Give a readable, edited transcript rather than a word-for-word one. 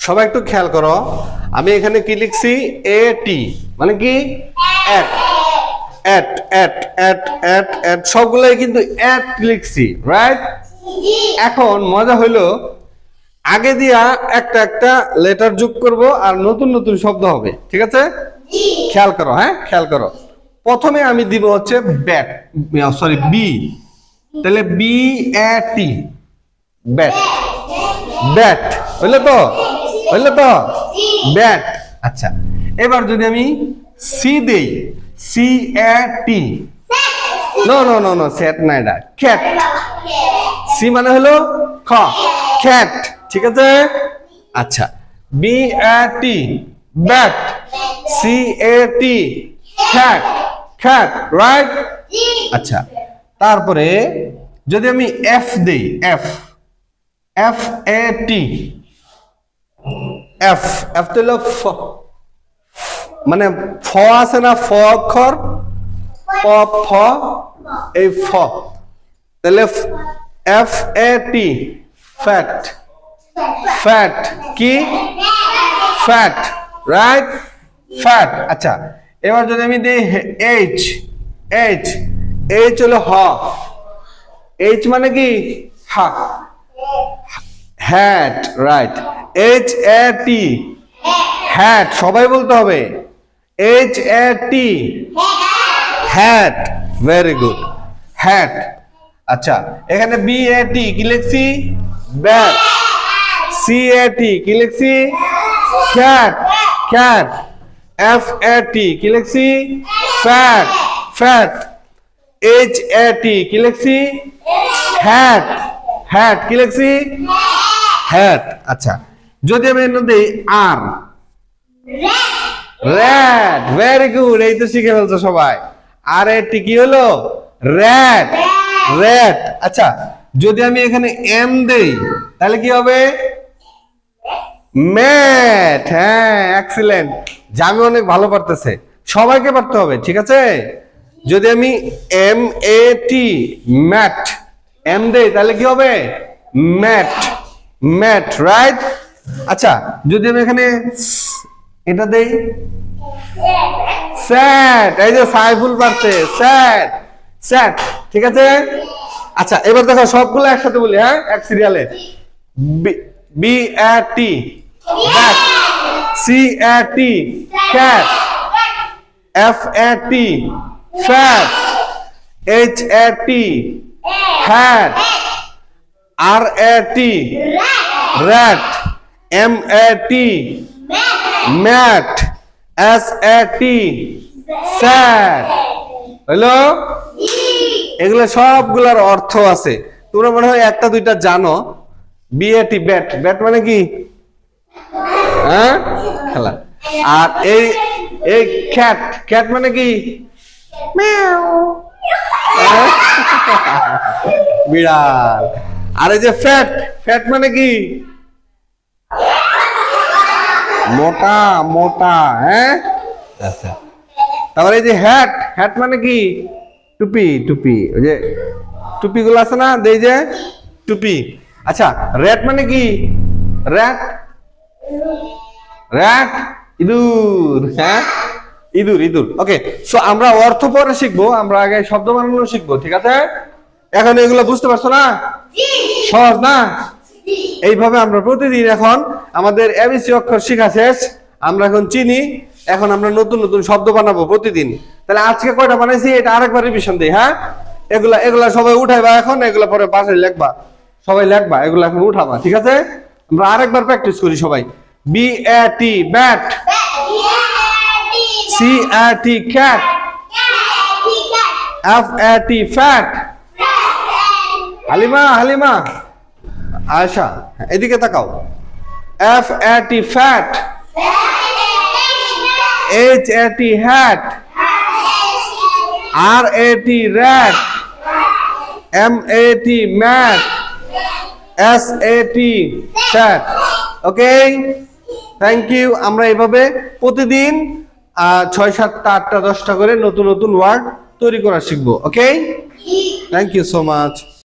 সবাই একটু খেয়াল করো, আমি এখানে কি লিখছি? এটি মানে কি? এট এট এট এট এট এট সবগুলাই কিন্তু এট লিখছি, রাইট? এখন মজা হইলো আগে দিয়া একটা একটা লেটার যোগ করব আর নতুন নতুন শব্দ হবে, ঠিক আছে? খেয়াল করো, হ্যাঁ খেয়াল করো। প্রথমে আমি দিব হচ্ছে ব্যাট, সরি বি, তাহলে B A T, bat. Bat হইলো তো? হইলো তো? ব্যাট। আচ্ছা, এবার যদি আমি সি দেই, C A T, no no no no, set না, এটা ক্যাট। সি মানে হলো খ, ক্যাট, ঠিক আছে? আচ্ছা, B A T, bat, C A T, cat, cat, right? আচ্ছা, তারপরে যদি আমি এফ দেই, F, F A T, F, F তো হলো মানে ফ আছে না, ফ অক্ষর, প ফ, এই ফ, তাহলে F A T, fat, fat কি? Fat, right? ফ্যাট। আচ্ছা, এবার যদি আমি দিই এইচ, এইচ, এইচ হলো হ, এইচ মানে কি? হা, hat, right? H A T, hat, সবাই বলতে হবে H A T, hat, very good, hat. আচ্ছা, এখানে বি এ টি কি লিখছি? ব্যাট। সি এ টি কি লিখছি? Cat, cat. এফ এ টি কি লিখছি? Fat, fat. এইচ এ টি কি লিখছি? হ্যাট, হ্যাট কি লিখছি? হ্যাট। আচ্ছা, যদি আমি দিই আর, র্যাট, ভেরি গুড, এই তো শিখে ফেলছো সবাই। আর এ টি কি হলো? Rat, rat. আচ্ছা, যদি আমি এখানে এম দেই তাহলে কি হবে? ম্যাট। হ্যাঁ, এক্সিলেন্ট, জামি অনেক ভালো পারতেছে, সবাইকে পারতে হবে, ঠিক আছে? যদি আমি M A T, mat, M দেই তাহলে কি হবে? Mat, mat, right? আচ্ছা, যদি আমি এখানে এটা দেই, স্যাট, এই যে সাইফুল পারছে, স্যাট, স্যাট, ঠিক আছে? আচ্ছা, এবার দেখো সবগুলো একসাথে বলি, হ্যাঁ, এক সিরিয়ালে। B A T, bat, C A T, cat, F A T, fat, H A T, hat, R A T, rat, M A T, mat, S A T, sat. হলো? এগুলো সবগুলোর অর্থ আছে, তোমরা মনে হয় একটা দুইটা জানো। বিএটি, ব্যাট, ব্যাট মানে কি? হ্যাঁ, খেলা। আর এই এই ক্যাট, ক্যাট মানে কি? বিড়াল। আর এই যে ফ্যাট, ফ্যাট মানে কি? মোটা, মোটা, হ্যাঁ। আচ্ছা, তারপরে এই যে হ্যাট, হ্যাট মানে কি? টুপি, টুপি, ওই যে টুপি গুলো আছে না, দেই যে টুপি। আচ্ছা, র্যাট মানে কি? র্যাট, র্যাট, ইঁদুর, হ্যাঁ, ইঁদুর, ইঁদুর। ওকে, সো আমরা অর্থ পরে শিখবো, আমরা আগে শব্দ বানানো শিখবো, ঠিক আছে? এখন এগুলো বুঝতে পারছো না? সহজ না? এইভাবে আমরা প্রতিদিন, এখন আমাদের এবিসি অক্ষর শেখা শেষ, আমরা এখন চিনি, এখন আমরা নতুন নতুন শব্দ বানাবো প্রতিদিন। তাহলে আজকে কয়টা বানাইছি এটা আরেকবার রিভিশন দিই, হ্যাঁ? এগুলা এগুলা সবাই উঠাইবা, এখন এগুলা পরে বাসায় লিখবা, সবাই লিখবা, এগুলা এখন উঠাবা, ঠিক আছে? আমরা আরেকবার প্র্যাকটিস করি সবাই। B A T, bat, C A T, cat, F A T, fat. Halima, Halima, Ayesha, এদিকে তাকাও। F A T, fat, H A T, hat, R A T, rat, M A T, mat, S A T, sat. Okay, thank you. আমরা এভাবে প্রতিদিন 6, 7, 8, 10টা করে নতুন নতুন word তৈরি করা শিখবো। ওকে, থ্যাংক ইউ সো মাচ।